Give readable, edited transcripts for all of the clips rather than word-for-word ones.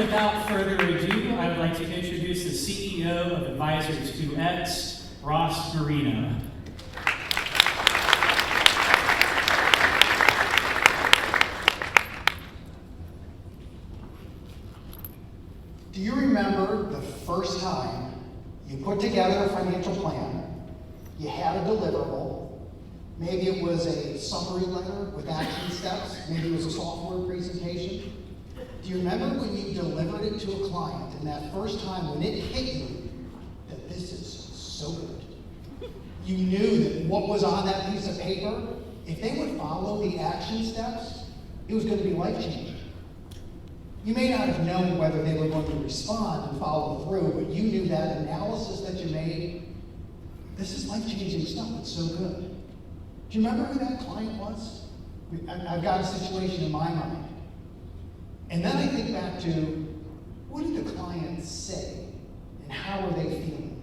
without further ado, I would like to introduce the CEO of Advisors 2X, Ross Marino. Do you remember the first time you put together a financial plan, you had a deliverable, maybe it was a summary letter with action steps, maybe it was a software presentation? Do you remember when you delivered it to a client and that first time when it hit you that this is so good? You knew that what was on that piece of paper, if they would follow the action steps, it was going to be life-changing. You may not have known whether they were going to respond and follow through, but you knew that analysis that you made, this is life-changing stuff, it's so good. Do you remember who that client was? I've got a situation in my mind. And then I think back to, what did the client say and how are they feeling?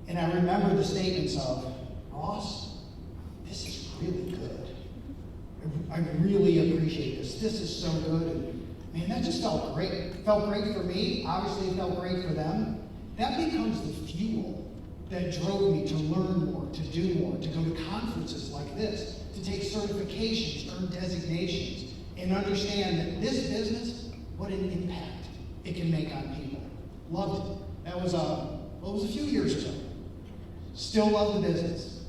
And I remember the statements of, Ross, this is really good. I really appreciate this. This is so good. And man, that just felt great. It felt great for me. Obviously, it felt great for them. That becomes the fuel that drove me to learn more, to do more, to go to conferences like this, to take certifications, earn designations, and understand that this business, what an impact it can make on people. Loved it. That was it was a few years ago. Still love the business.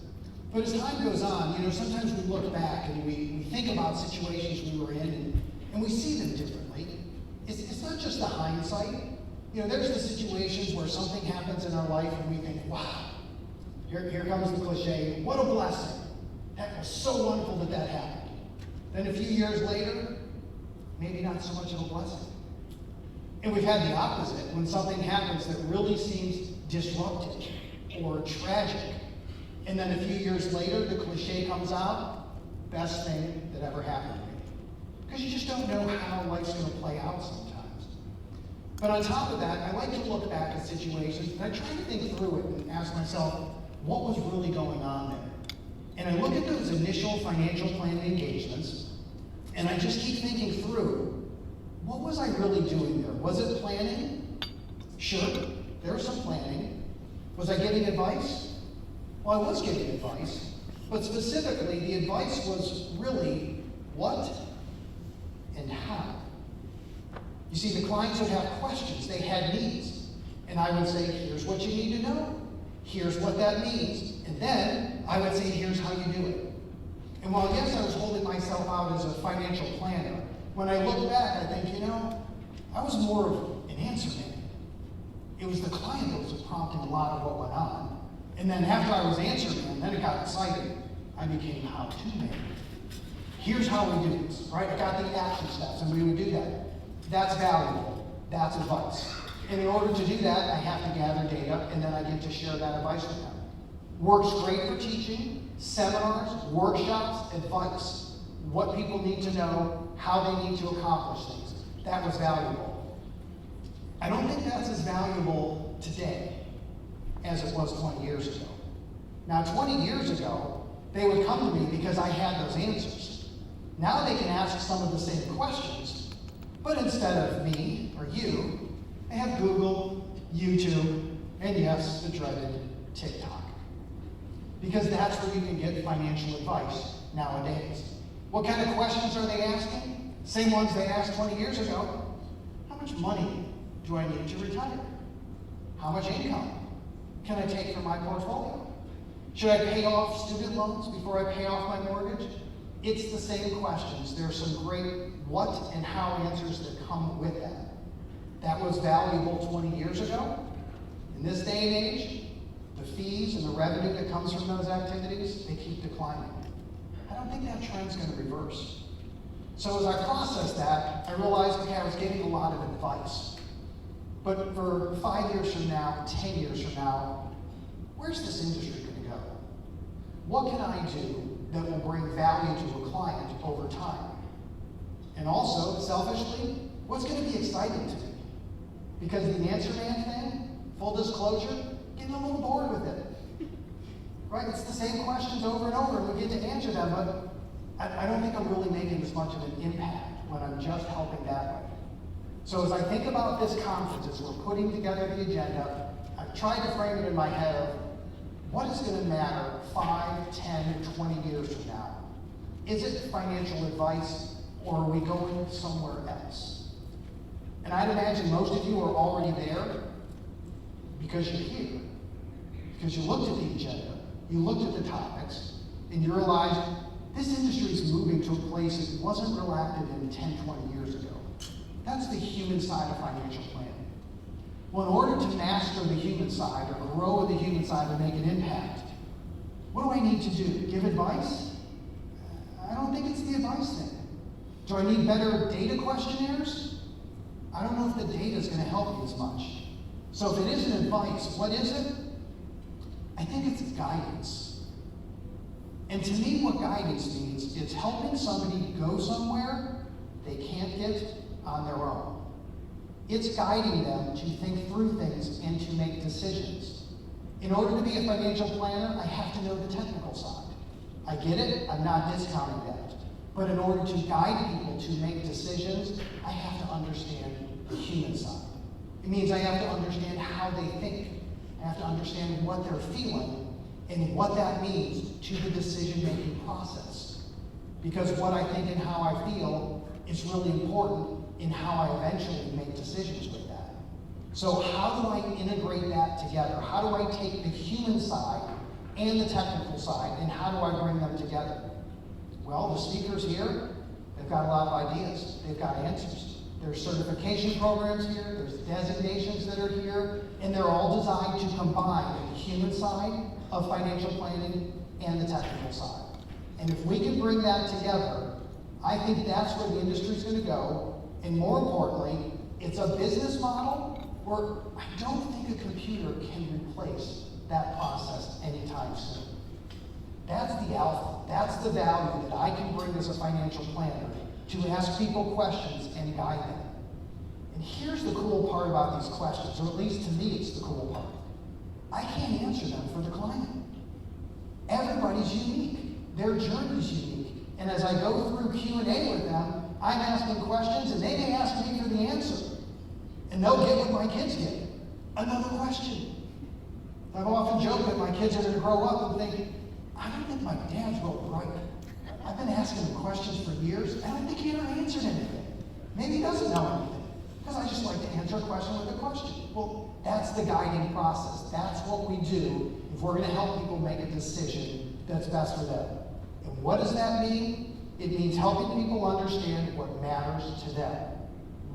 But as time goes on, sometimes we look back and we think about situations we were in and we see them differently. It's not just the hindsight. There's the situations where something happens in our life and we think, wow, here comes the cliche, what a blessing. That was so wonderful that happened. Then a few years later, maybe not so much of a blessing. And we've had the opposite, when something happens that really seems disruptive or tragic. And then a few years later, the cliche comes out, best thing that ever happened to me. Because you just don't know how life's going to play out sometimes. But on top of that, I like to look back at situations and I try to think through it and ask myself, what was really going on there? And I look at those initial financial planning engagements and I just keep thinking through, what was I really doing there? Was it planning? Sure, there was some planning. Was I giving advice? Well, I was giving advice, but specifically the advice was really what and how. You see, the clients would have questions, they had needs, and I would say, here's what you need to know, here's what that means, and then I would say, here's how you do it. And while yes, I was holding myself out as a financial planner, when I look back, I think, I was more of an answer man. It was the client that was prompting a lot of what went on. And then after I was answer man, then it got exciting. I became how-to man. Here's how we do this, right? I got the action steps, and we would do that. That's valuable. That's advice. And in order to do that, I have to gather data, and then I get to share that advice with them. Works great for teaching, seminars, workshops, advice. What people need to know, how they need to accomplish things. That was valuable. I don't think that's as valuable today as it was 20 years ago. Now, 20 years ago, they would come to me because I had those answers. Now they can ask some of the same questions, but instead of me or you, they have Google, YouTube, and yes, the dreaded TikTok. Because that's where you can get financial advice nowadays. What kind of questions are they asking? Same ones they asked 20 years ago. How much money do I need to retire? How much income can I take from my portfolio? Should I pay off student loans before I pay off my mortgage? It's the same questions. There are some great what and how answers that come with that. That was valuable 20 years ago. In this day and age, the fees and the revenue that comes from those activities, they keep declining. I don't think that trend's going to reverse. So as I processed that, I realized, okay, I was getting a lot of advice. But for 5 years from now, 10 years from now, where's this industry going to go? What can I do that will bring value to a client over time? And also, selfishly, what's going to be exciting to me? Because the answer man thing, full disclosure, getting a little bored with it. Right? It's the same questions over and over, and we get to answer them, but I don't think I'm really making as much of an impact when I'm just helping that way. So as I think about this conference, as we're putting together the agenda, I've tried to frame it in my head of what is going to matter 5, 10, 20 years from now. Is it financial advice, or are we going somewhere else? And I'd imagine most of you are already there because you're here. Because you looked at the agenda, you looked at the topics, and you realized this industry is moving to a place it wasn't real active in 10, 20 years ago. That's the human side of financial planning. Well, in order to master the human side or grow the human side and make an impact, what do I need to do? Give advice? I don't think it's the advice thing. Do I need better data questionnaires? I don't know if the data is going to help you as much. So if it isn't advice, what is it? I think it's guidance. And to me, what guidance means, it's helping somebody go somewhere they can't get on their own. It's guiding them to think through things and to make decisions. In order to be a financial planner, I have to know the technical side. I get it, I'm not discounting that. But in order to guide people to make decisions, I have to understand the human side. It means I have to understand how they think. I have to understand what they're feeling and what that means to the decision-making process. Because what I think and how I feel is really important in how I eventually make decisions with that. So how do I integrate that together? How do I take the human side and the technical side, and how do I bring them together? Well, the speakers here, they've got a lot of ideas. They've got answers. There's certification programs here, there's designations that are here, and they're all designed to combine the human side of financial planning and the technical side. And if we can bring that together, I think that's where the industry's going to go. And more importantly, it's a business model where I don't think a computer can replace that process anytime soon. That's the alpha. That's the value that I can bring as a financial planner, to ask people questions and guide them. And here's the cool part about these questions, or at least to me it's the cool part. I can't answer them for the client. Everybody's unique. Their journey is unique. And as I go through Q&A with them, I'm asking questions and they may ask me for the answer. And they'll get what my kids get. Another question. I've often joked that my kids are going to grow up and think, I don't think my dad's real bright. I've been asking him questions for years, and I don't think he ever answered anything. Maybe he doesn't know anything, because I just like to answer a question with a question. Well, that's the guiding process. That's what we do if we're going to help people make a decision that's best for them. And what does that mean? It means helping people understand what matters to them,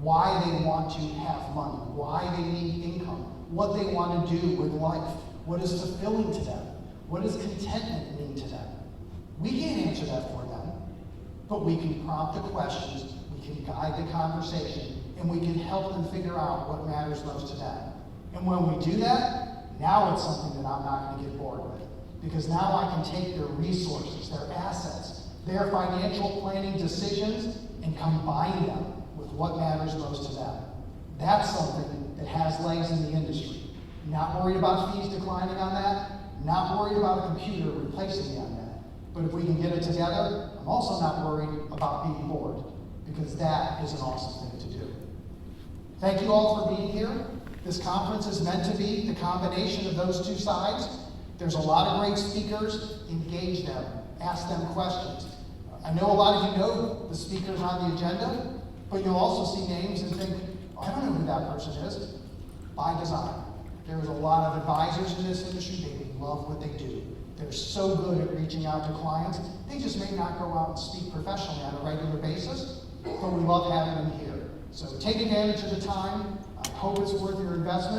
why they want to have money, why they need income, what they want to do with life, what is fulfilling to them, what does contentment mean to them. We can't answer that for them, but we can prompt the questions, we can guide the conversation, and we can help them figure out what matters most to them. And when we do that, now it's something that I'm not going to get bored with, because now I can take their resources, their assets, their financial planning decisions, and combine them with what matters most to them. That's something that has legs in the industry. Not worried about fees declining on that, not worried about a computer replacing me on that. But if we can get it together, I'm also not worried about being bored, because that is an awesome thing to do. Thank you all for being here. This conference is meant to be the combination of those two sides. There's a lot of great speakers. Engage them. Ask them questions. I know a lot of you know the speakers on the agenda, but you'll also see names and think, oh, I don't know who that person is. By design. There's a lot of advisors in this industry. They love what they do. They're so good at reaching out to clients. They just may not go out and speak professionally on a regular basis, but we love having them here. So take advantage of the time. I hope it's worth your investment.